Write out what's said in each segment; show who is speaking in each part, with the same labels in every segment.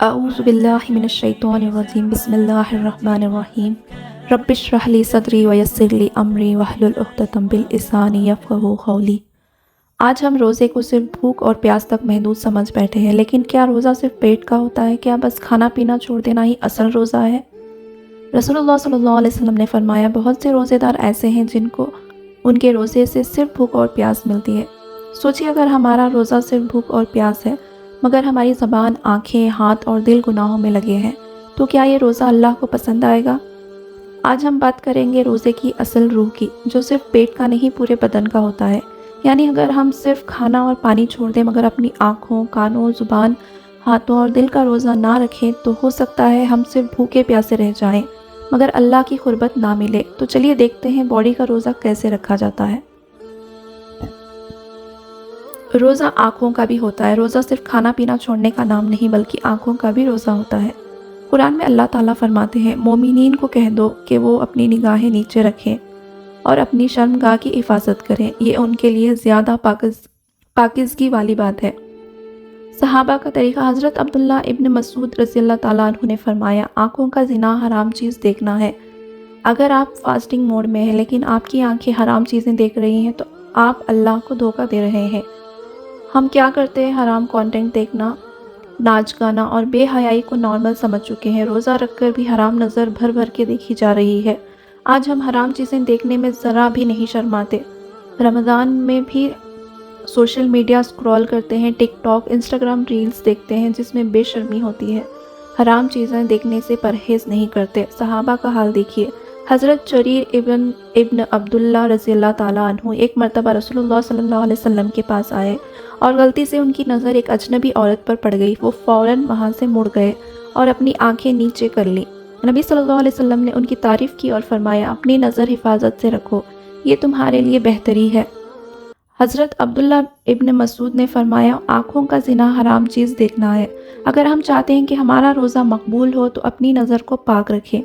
Speaker 1: اعوذ باللہ من الشیطان الرجیم بسم اللہ الرحمن الرحیم رب اشرح لی صدری ویسر لی امری واحلل عقدۃ من لسانی یفقہوا قولی۔ آج ہم روزے کو صرف بھوک اور پیاس تک محدود سمجھ بیٹھے ہیں، لیکن کیا روزہ صرف پیٹ کا ہوتا ہے؟ کیا بس کھانا پینا چھوڑ دینا ہی اصل روزہ ہے؟ رسول اللہ صلی اللہ علیہ وسلم نے فرمایا، بہت سے روزے دار ایسے ہیں جن کو ان کے روزے سے صرف بھوک اور پیاس ملتی ہے۔ سوچیے، اگر ہمارا روزہ صرف بھوک اور پیاس ہے مگر ہماری زبان، آنکھیں، ہاتھ اور دل گناہوں میں لگے ہیں، تو کیا یہ روزہ اللہ کو پسند آئے گا؟ آج ہم بات کریں گے روزے کی اصل روح کی، جو صرف پیٹ کا نہیں پورے بدن کا ہوتا ہے۔ یعنی اگر ہم صرف کھانا اور پانی چھوڑ دیں مگر اپنی آنکھوں، کانوں، زبان، ہاتھوں اور دل کا روزہ نہ رکھیں، تو ہو سکتا ہے ہم صرف بھوکے پیاسے رہ جائیں مگر اللہ کی قربت نہ ملے۔ تو چلیے دیکھتے ہیں باڈی کا روزہ کیسے رکھا جاتا ہے۔ روزہ آنکھوں کا بھی ہوتا ہے۔ روزہ صرف کھانا پینا چھوڑنے کا نام نہیں بلکہ آنکھوں کا بھی روزہ ہوتا ہے۔ قرآن میں اللہ تعالیٰ فرماتے ہیں، مومنین کو کہہ دو کہ وہ اپنی نگاہیں نیچے رکھیں اور اپنی شرمگاہ کی حفاظت کریں، یہ ان کے لیے زیادہ پاکیزگی والی بات ہے۔ صحابہ کا طریقہ۔ حضرت عبداللہ ابن مسعود رضی اللہ تعالیٰ عنہ نے فرمایا، آنکھوں کا زنا حرام چیز دیکھنا ہے۔ اگر آپ فاسٹنگ موڈ میں ہیں لیکن آپ کی آنکھیں حرام چیزیں دیکھ رہی ہیں تو آپ اللہ کو دھوکہ دے رہے ہیں۔ ہم کیا کرتے ہیں؟ حرام کانٹینٹ دیکھنا، ناچ گانا اور بے حیائی کو نارمل سمجھ چکے ہیں۔ روزہ رکھ کر بھی حرام نظر بھر بھر کے دیکھی جا رہی ہے۔ آج ہم حرام چیزیں دیکھنے میں ذرا بھی نہیں شرماتے۔ رمضان میں بھی سوشل میڈیا سکرول کرتے ہیں، ٹک ٹاک، انسٹاگرام ریلز دیکھتے ہیں جس میں بے شرمی ہوتی ہے۔ حرام چیزیں دیکھنے سے پرہیز نہیں کرتے۔ صحابہ کا حال دیکھیے۔ حضرت جریر ابن عبداللہ رضی اللہ تعالیٰ عنہ ایک مرتبہ رسول اللہ صلی اللہ علیہ وسلم کے پاس آئے اور غلطی سے ان کی نظر ایک اجنبی عورت پر پڑ گئی۔ وہ فوراً وہاں سے مڑ گئے اور اپنی آنکھیں نیچے کر لیں۔ نبی صلی اللہ علیہ وسلم نے ان کی تعریف کی اور فرمایا، اپنی نظر حفاظت سے رکھو، یہ تمہارے لیے بہتری ہے۔ حضرت عبداللہ ابن مسعود نے فرمایا، آنکھوں کا زنا حرام چیز دیکھنا ہے۔ اگر ہم چاہتے ہیں کہ ہمارا روزہ مقبول ہو تو اپنی نظر کو پاک رکھیں۔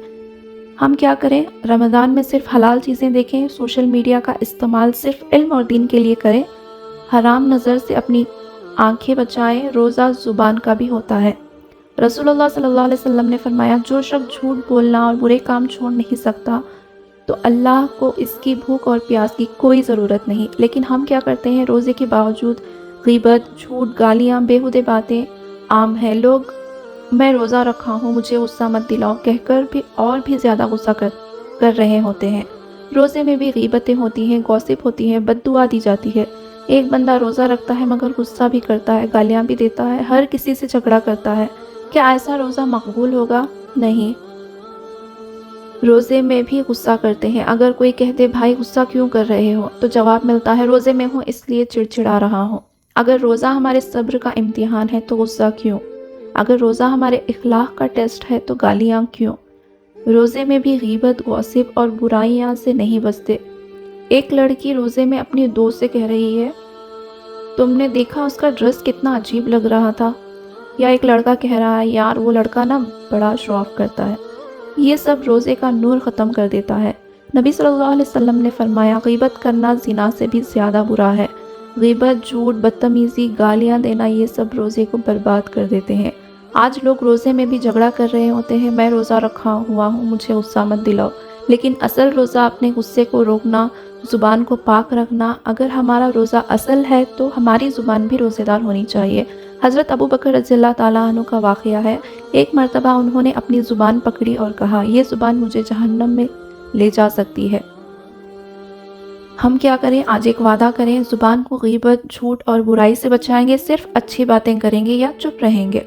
Speaker 1: ہم کیا کریں؟ رمضان میں صرف حلال چیزیں دیکھیں، سوشل میڈیا کا استعمال صرف علم اور دین کے لیے کریں، حرام نظر سے اپنی آنکھیں بچائیں۔ روزہ زبان کا بھی ہوتا ہے۔ رسول اللہ صلی اللہ علیہ وسلم نے فرمایا، جو شخص جھوٹ بولنا اور برے کام چھوڑ نہیں سکتا تو اللہ کو اس کی بھوک اور پیاس کی کوئی ضرورت نہیں۔ لیکن ہم کیا کرتے ہیں؟ روزے کے باوجود غیبت، جھوٹ، گالیاں، بیہودے باتیں عام ہیں۔ لوگ میں روزہ رکھا ہوں، مجھے غصہ مت دلاؤ کہہ کر بھی اور بھی زیادہ غصہ کر رہے ہوتے ہیں۔ روزے میں بھی غیبتیں ہوتی ہیں، گوسپ ہوتی ہیں، بد دعا دی جاتی ہے۔ ایک بندہ روزہ رکھتا ہے مگر غصہ بھی کرتا ہے، گالیاں بھی دیتا ہے، ہر کسی سے جھگڑا کرتا ہے۔ کیا ایسا روزہ مقبول ہوگا؟ نہیں۔ روزے میں بھی غصہ کرتے ہیں۔ اگر کوئی کہتے، بھائی غصہ کیوں کر رہے ہو؟ تو جواب ملتا ہے، روزے میں ہوں اس لیے چڑچڑا رہا ہوں۔ اگر روزہ ہمارے صبر کا امتحان ہے تو غصہ کیوں؟ اگر روزہ ہمارے اخلاق کا ٹیسٹ ہے تو گالیاں کیوں؟ روزے میں بھی غیبت، گوسپ اور برائیاں سے نہیں بچتے۔ ایک لڑکی روزے میں اپنی دوست سے کہہ رہی ہے، تم نے دیکھا اس کا ڈریس کتنا عجیب لگ رہا تھا؟ یا ایک لڑکا کہہ رہا ہے، یار وہ لڑکا نا بڑا شو آف کرتا ہے۔ یہ سب روزے کا نور ختم کر دیتا ہے۔ نبی صلی اللہ علیہ وسلم نے فرمایا، غیبت کرنا زنا سے بھی زیادہ برا ہے۔ غیبت، جھوٹ، بدتمیزی، گالیاں دینا، یہ سب روزے کو برباد کر دیتے ہیں۔ آج لوگ روزے میں بھی جھگڑا کر رہے ہوتے ہیں، میں روزہ رکھا ہوا ہوں، مجھے غصہ مت دلاؤ۔ لیکن اصل روزہ اپنے غصے کو روکنا، زبان کو پاک رکھنا۔ اگر ہمارا روزہ اصل ہے تو ہماری زبان بھی روزے دار ہونی چاہیے۔ حضرت ابو بکر رضی اللہ تعالیٰ عنہ کا واقعہ ہے۔ ایک مرتبہ انہوں نے اپنی زبان پکڑی اور کہا، یہ زبان مجھے جہنم میں لے جا سکتی ہے۔ ہم کیا کریں؟ آج ایک وعدہ کریں، زبان کو غیبت، جھوٹ اور برائی سے بچائیں گے، صرف اچھی باتیں کریں گے یا چپ رہیں گے،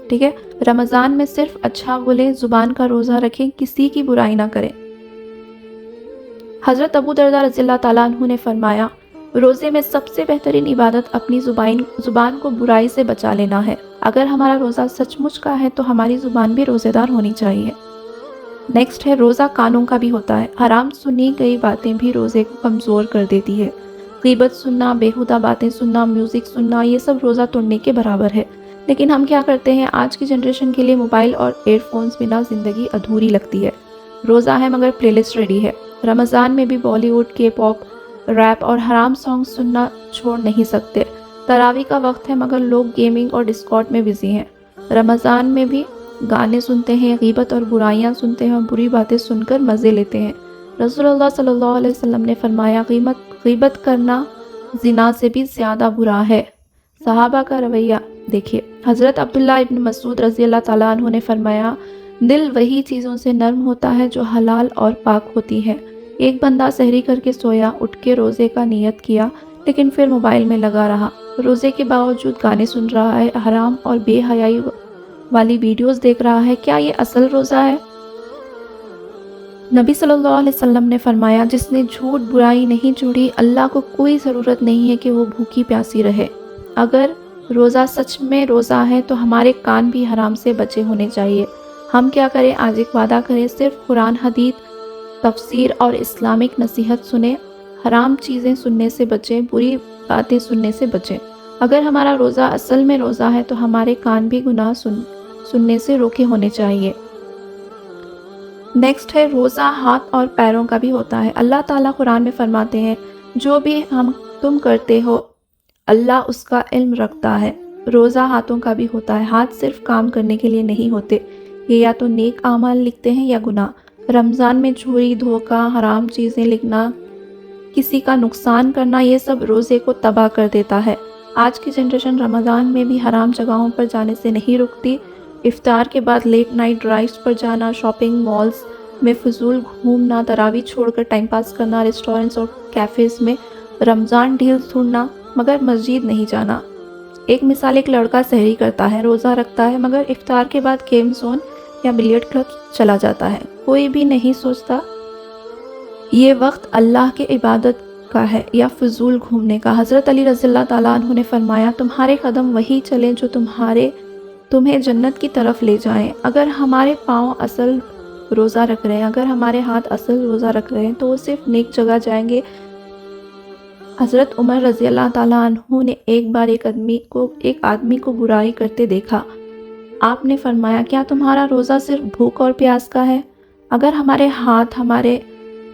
Speaker 1: ٹھیک ہے؟ رمضان میں صرف اچھا بولیں، زبان کا روزہ رکھیں، کسی کی برائی نہ کریں۔ حضرت ابو درداء رضی اللہ تعالیٰ عنہ نے فرمایا، روزے میں سب سے بہترین عبادت اپنی زبان کو برائی سے بچا لینا ہے۔ اگر ہمارا روزہ سچ مچ کا ہے تو ہماری زبان بھی روزے دار ہونی چاہیے۔ نیکسٹ ہے، روزہ کانوں کا بھی ہوتا ہے۔ حرام سنی گئی باتیں بھی روزے کو کمزور کر دیتی ہے۔ غیبت سننا، بیہودہ باتیں سننا، میوزک سننا، یہ سب روزہ توڑنے کے برابر ہے۔ لیکن ہم کیا کرتے ہیں؟ آج کی جنریشن کے لیے موبائل اور ایئر فونز بنا زندگی ادھوری لگتی ہے۔ روزہ ہے مگر پلے لسٹ ریڈی ہے۔ رمضان میں بھی بالی ووڈ، کے پاپ، ریپ اور حرام سانگ سننا چھوڑ نہیں سکتے۔ تراویح کا وقت ہے مگر لوگ گیمنگ اور ڈسکارڈ میں بزی ہیں۔ رمضان میں بھی گانے سنتے ہیں، غیبت اور برائیاں سنتے ہیں اور بری باتیں سن کر مزے لیتے ہیں۔ رسول اللہ صلی اللہ علیہ وسلم نے فرمایا غیبت کرنا زنا سے بھی زیادہ برا ہے۔ صحابہ کا رویہ دیکھیے، حضرت عبداللہ ابن مسعود رضی اللہ تعالیٰ عنہ نے فرمایا، دل وہی چیزوں سے نرم ہوتا ہے جو حلال اور پاک ہوتی ہے۔ ایک بندہ سحری کر کے سویا، اٹھ کے روزے کا نیت کیا، لیکن پھر موبائل میں لگا رہا، روزے کے باوجود گانے سن رہا ہے، حرام اور بے حیائی والی ویڈیوز دیکھ رہا ہے۔ کیا یہ اصل روزہ ہے؟ نبی صلی اللہ علیہ وسلم نے فرمایا، جس نے جھوٹ برائی نہیں چھوڑی، اللہ کو کوئی ضرورت نہیں ہے کہ وہ بھوکی پیاسی رہے۔ اگر روزہ سچ میں روزہ ہے تو ہمارے کان بھی حرام سے بچے ہونے چاہیے۔ ہم کیا کریں؟ آج ایک وعدہ کریں، صرف قرآن حدیث تفسیر اور اسلامک نصیحت سنیں، حرام چیزیں سننے سے بچیں، بری باتیں سننے سے بچیں۔ اگر ہمارا روزہ اصل میں روزہ ہے تو ہمارے کان بھی گناہ سننے سے روکے ہونے چاہیے۔ نیکسٹ ہے روزہ ہاتھ اور پیروں کا بھی ہوتا ہے۔ اللہ تعالیٰ قرآن میں فرماتے ہیں، جو بھی تم کرتے ہو اللہ اس کا علم رکھتا ہے۔ روزہ ہاتھوں کا بھی ہوتا ہے۔ ہاتھ صرف کام کرنے کے لیے نہیں ہوتے، یہ یا تو نیک اعمال لکھتے ہیں یا گناہ۔ رمضان میں چوری، دھوکہ، حرام چیزیں لکھنا، کسی کا نقصان کرنا، یہ سب روزے کو تباہ کر دیتا ہے۔ آج کی جنریشن رمضان میں بھی حرام جگہوں پر جانے سے نہیں رکتی۔ افطار کے بعد لیٹ نائٹ ڈرائیوز پر جانا، شاپنگ مالز میں فضول گھومنا، تراویح چھوڑ کر ٹائم پاس کرنا، ریسٹورنٹس اور کیفیز میں رمضان ڈیلز ڈھونڈنا، مگر مسجد نہیں جانا۔ ایک مثال، ایک لڑکا سحری کرتا ہے، روزہ رکھتا ہے، مگر افطار کے بعد گیم زون یا بلیئرڈ کلب چلا جاتا ہے۔ کوئی بھی نہیں سوچتا یہ وقت اللہ کے عبادت کا ہے یا فضول گھومنے کا۔ حضرت علی رضی اللہ تعالیٰ عنہ نے فرمایا، تمہارے قدم وہی چلیں جو تمہیں جنت کی طرف لے جائیں۔ اگر ہمارے پاؤں اصل روزہ رکھ رہے ہیں، اگر ہمارے ہاتھ اصل روزہ رکھ رہے ہیں تو وہ صرف نیک جگہ جائیں گے۔ حضرت عمر رضی اللہ تعالیٰ عنہ نے ایک بار ایک آدمی کو برائی کرتے دیکھا۔ آپ نے فرمایا، کیا تمہارا روزہ صرف بھوک اور پیاس کا ہے؟ اگر ہمارے ہاتھ، ہمارے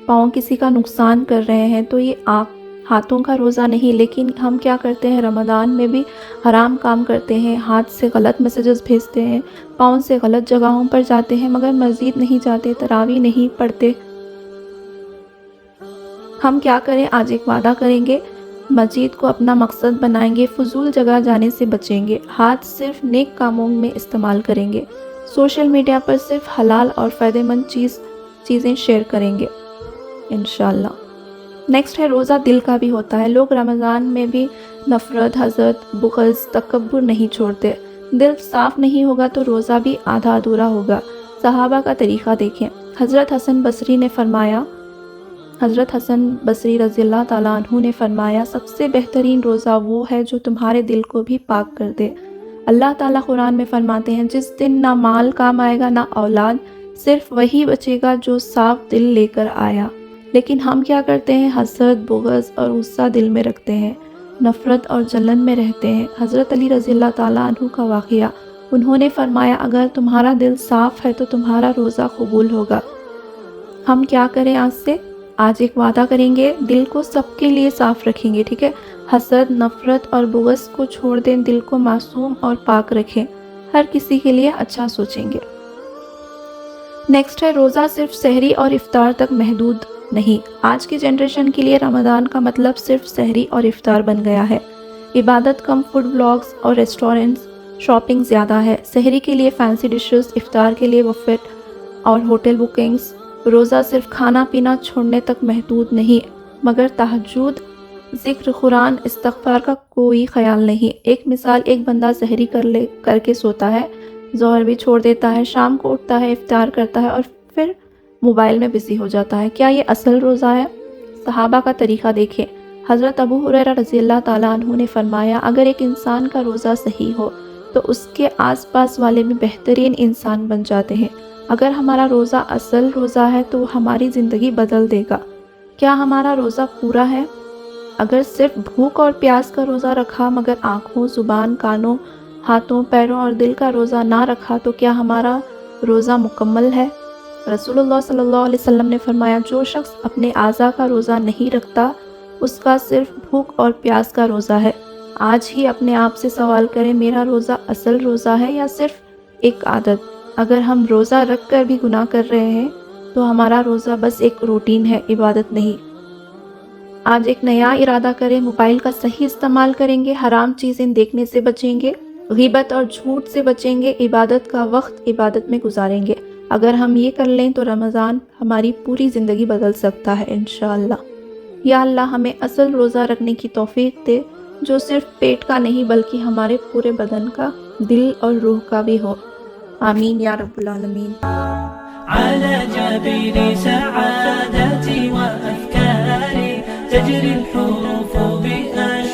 Speaker 1: پاؤں کسی کا نقصان کر رہے ہیں تو یہ ہاتھوں کا روزہ نہیں۔ لیکن ہم کیا کرتے ہیں؟ رمضان میں بھی حرام کام کرتے ہیں، ہاتھ سے غلط میسیجز بھیجتے ہیں، پاؤں سے غلط جگہوں پر جاتے ہیں، مگر مسجد نہیں جاتے، تراویح نہیں پڑھتے۔ ہم کیا کریں؟ آج ایک وعدہ کریں گے، مسجد کو اپنا مقصد بنائیں گے، فضول جگہ جانے سے بچیں گے، ہاتھ صرف نیک کاموں میں استعمال کریں گے، سوشل میڈیا پر صرف حلال اور فائدہ مند چیزیں شیئر کریں گے انشاءاللہ۔ نیکسٹ ہے روزہ دل کا بھی ہوتا ہے۔ لوگ رمضان میں بھی نفرت، حسد، بغض، تکبر نہیں چھوڑتے۔ دل صاف نہیں ہوگا تو روزہ بھی آدھا ادھورا ہوگا۔ صحابہ کا طریقہ دیکھیں۔ حضرت حسن بصری رضی اللہ تعالیٰ عنہ نے فرمایا، سب سے بہترین روزہ وہ ہے جو تمہارے دل کو بھی پاک کر دے۔ اللہ تعالیٰ قرآن میں فرماتے ہیں، جس دن نہ مال کام آئے گا نہ اولاد، صرف وہی بچے گا جو صاف دل لے کر آیا۔ لیکن ہم کیا کرتے ہیں؟ حسد، بغض اور غصہ دل میں رکھتے ہیں، نفرت اور جلن میں رہتے ہیں۔ حضرت علی رضی اللہ تعالیٰ عنہ کا واقعہ، انہوں نے فرمایا، اگر تمہارا دل صاف ہے تو تمہارا روزہ قبول ہوگا۔ ہم کیا کریں آج سے؟ آج ایک وعدہ کریں گے، دل کو سب کے لیے صاف رکھیں گے، ٹھیک ہے؟ حسد، نفرت اور بغض کو چھوڑ دیں، دل کو معصوم اور پاک رکھیں، ہر کسی کے لیے اچھا سوچیں گے۔ نیکسٹ ہے روزہ صرف سحری اور افطار تک محدود نہیں۔ آج کی جنریشن کے لیے رمضان کا مطلب صرف سحری اور افطار بن گیا ہے۔ عبادت کم، فوڈ بلاگز اور ریسٹورنٹس، شاپنگ زیادہ ہے۔ سحری کے لیے فینسی ڈشز، افطار کے لیے بفیٹ اور ہوٹل بکنگز۔ روزہ صرف کھانا پینا چھوڑنے تک محدود نہیں، مگر تہجد، ذکر قرآن، استغفار کا کوئی خیال نہیں۔ ایک مثال، ایک بندہ سحری کر کے سوتا ہے، ظہر بھی چھوڑ دیتا ہے، شام کو اٹھتا ہے، افطار کرتا ہے اور پھر موبائل میں بزی ہو جاتا ہے۔ کیا یہ اصل روزہ ہے؟ صحابہ کا طریقہ دیکھیں۔ حضرت ابو ہریرہ رضی اللہ تعالیٰ عنہ نے فرمایا، اگر ایک انسان کا روزہ صحیح ہو تو اس کے آس پاس والے بھی بہترین انسان بن جاتے ہیں۔ اگر ہمارا روزہ اصل روزہ ہے تو وہ ہماری زندگی بدل دے گا۔ کیا ہمارا روزہ پورا ہے؟ اگر صرف بھوک اور پیاس کا روزہ رکھا مگر آنکھوں، زبان، کانوں، ہاتھوں، پیروں اور دل کا روزہ نہ رکھا تو کیا ہمارا روزہ مکمل ہے؟ رسول اللہ صلی اللہ علیہ وسلم نے فرمایا، جو شخص اپنے اعضاء کا روزہ نہیں رکھتا اس کا صرف بھوک اور پیاس کا روزہ ہے۔ آج ہی اپنے آپ سے سوال کریں، میرا روزہ اصل روزہ ہے یا صرف ایک عادت. اگر ہم روزہ رکھ کر بھی گناہ کر رہے ہیں تو ہمارا روزہ بس ایک روٹین ہے، عبادت نہیں. آج ایک نیا ارادہ کریں، موبائل کا صحیح استعمال کریں گے، حرام چیزیں دیکھنے سے بچیں گے، غیبت اور جھوٹ سے بچیں گے، عبادت کا وقت عبادت میں گزاریں گے. اگر ہم یہ کر لیں تو رمضان ہماری پوری زندگی بدل سکتا ہے انشاءاللہ. یا اللہ ہمیں اصل روزہ رکھنے کی توفیق دے، جو صرف پیٹ کا نہیں بلکہ ہمارے پورے بدن کا، دل اور روح کا بھی ہو. آمین یا رب العالمین.
Speaker 2: على جبين سعادتي وأفكاري تجري الحروف بأشعاري